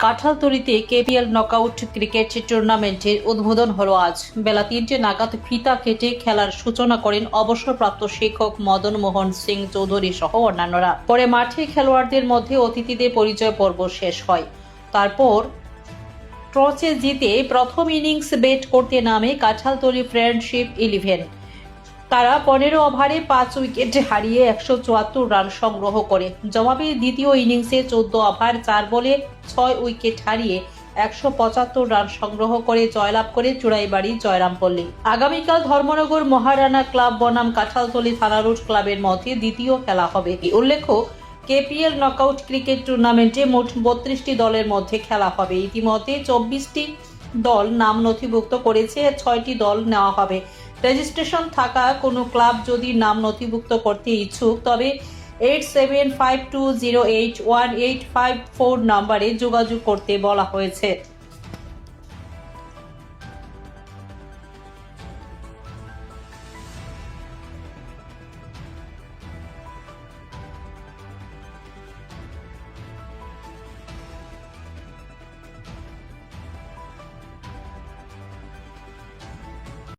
কাঁঠালতলীতে KPL knockout cricket টুর্নামেন্টের উদ্বোধন হলো আজ। বেলা ৩টে নাগাদ ফিতা কেটে খেলার সূচনা করেন অবসরপ্রাপ্ত শিক্ষক মদন মোহন সিং চৌধুরী সহ অন্যান্যরা। পরে মাঠে খেলোয়াড়দের মধ্যে অতিথিদের পরিচয় পর্ব শেষ হয়। তারপর টসে জিতে প্রথম ইনিংস ব্যাট করতে নামে কাঁঠালতলী ফ্রেন্ডশিপ 11। তারা ১৫ ওভারে ৫ উইকেট হারিয়ে ১৭৪ রান সংগ্রহ করে। জবাবে দ্বিতীয় ইনিংসে ১৪ ওভার ৪ বলে ৬ উইকেট হারিয়ে ১৭৫ রান সংগ্রহ করে জয়লাভ করে চুড়াইবাড়ি জয়রামপল্লী। আগামীকাল ধর্মনগর মহারানা ক্লাব বনাম কাঁঠালতলী থানা রোড ক্লাবের মধ্যে দ্বিতীয় খেলা হবে। উল্লেখ্য, কেপিএল নকআউট ক্রিকেট টুর্নামেন্টে মোট ৩২টি দলের মধ্যে খেলা হবে। ইতিমধ্যে ২৪টি দল নাম নথিভুক্ত করেছে, ৬টি দল নেওয়া হবে। রেজিস্ট্রেশন থাকা কোনো ক্লাব যদি নাম নথিভুক্ত করতে ইচ্ছুক তবে 8752081854 নম্বরে যোগাযোগ করতে বলা হয়েছে।